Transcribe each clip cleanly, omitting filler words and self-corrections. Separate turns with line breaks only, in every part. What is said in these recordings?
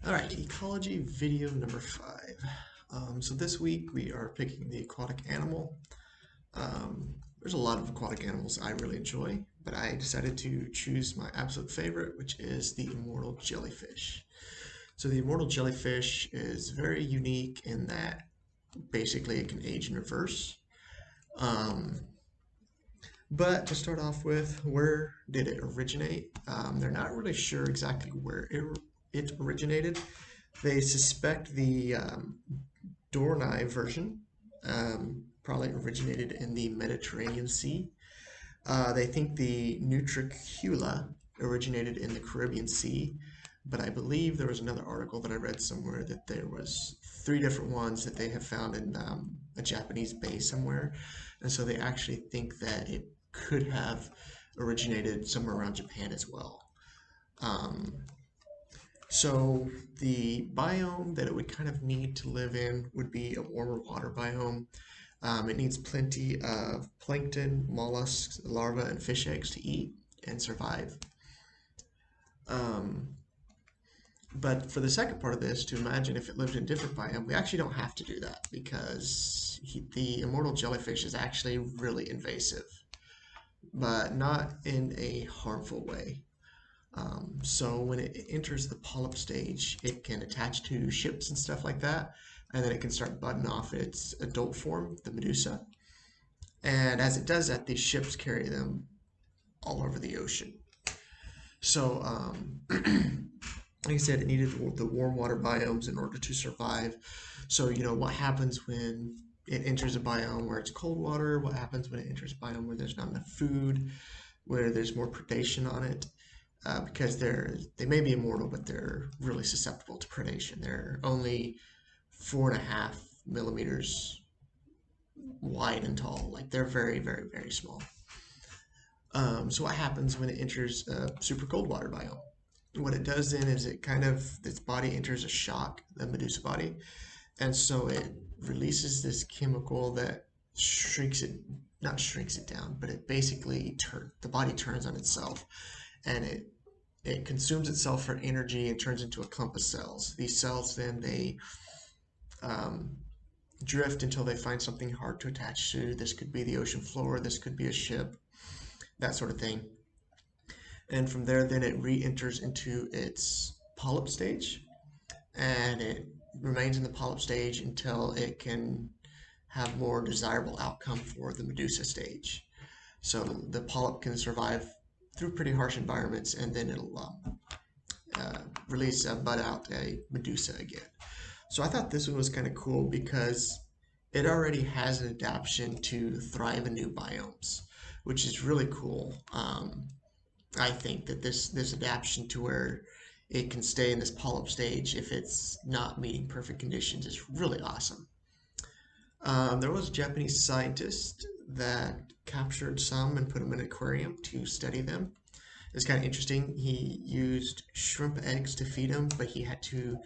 All right, ecology video number 5. So this week we are picking the aquatic animal. There's a lot of aquatic animals I really enjoy, but I decided to choose my absolute favorite, which is the immortal jellyfish. So the immortal jellyfish is very unique in that basically it can age in reverse. Um, but to start off with, where did it originate? They're not really sure exactly where it originated. They suspect the Dornai version probably originated in the Mediterranean Sea. They think the Nutricula originated in the Caribbean Sea, but I believe there was another article that I read somewhere that there was 3 different ones that they have found in a Japanese bay somewhere, and so they actually think that it could have originated somewhere around Japan as well. Um, so the biome that it would kind of need to live in would be a warmer water biome. It needs plenty of plankton, mollusks, larvae, and fish eggs to eat and survive. Um, but for the second part of this, to imagine if it lived in a different biome, we actually don't have to do that because the immortal jellyfish is actually really invasive, but not in a harmful way. So when it enters the polyp stage, it can attach to ships and stuff like that, and then it can start budding off its adult form, the medusa. And as it does that, these ships carry them all over the ocean. So, like I said, it needed the warm water biomes in order to survive. So, what happens when it enters a biome where it's cold water? What happens when it enters a biome where there's not enough food, where there's more predation on it? Because they may be immortal, but they're really susceptible to predation. They're only 4.5 millimeters wide and tall. Like they're very, very, very small. So what happens when it enters a super cold water biome? What it does then is its body enters a shock, the medusa body, and so it releases this chemical that shrinks it, not shrinks it down, but it basically the body turns on itself, and it consumes itself for energy and turns into a clump of cells. These cells then they um, drift until they find something hard to attach to. This could be the ocean floor, this could be a ship, that sort of thing. And from there, then it re-enters into its polyp stage, and it remains in the polyp stage until it can have more desirable outcome for the medusa stage. So the polyp can survive through pretty harsh environments, and then it'll release bud out a medusa again. So I thought this one was kind of cool because it already has an adaptation to thrive in new biomes, which is really cool. I think that this adaptation to where it can stay in this polyp stage if it's not meeting perfect conditions is really awesome. There was a Japanese scientist that captured some and put them in an aquarium to study them. It's kind of interesting. He used shrimp eggs to feed them, but he had to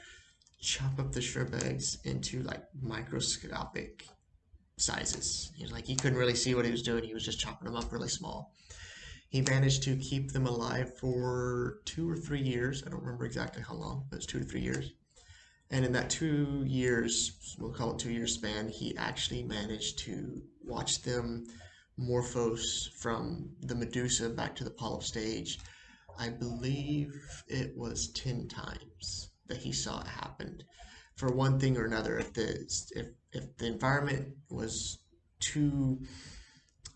chop up the shrimp eggs into like microscopic sizes. He couldn't really see what he was doing. He was just chopping them up really small. He managed to keep them alive for 2 or 3 years. I don't remember exactly how long, but it's 2 to 3 years. And in that 2 years, we'll call it 2 year span, he actually managed to watch them morphose from the medusa back to the polyp stage. I believe it was 10 times that he saw it happen. For one thing or another, if the environment was too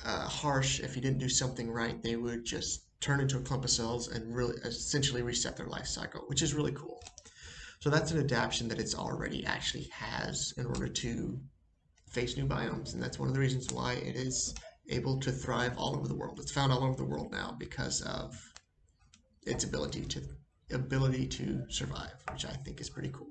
harsh, if you didn't do something right, they would just turn into a clump of cells and really essentially reset their life cycle, which is really cool. So that's an adaptation that it's already actually has in order to face new biomes, and that's one of the reasons why it is able to thrive all over the world. It's found all over the world now because of its ability to survive, which I think is pretty cool.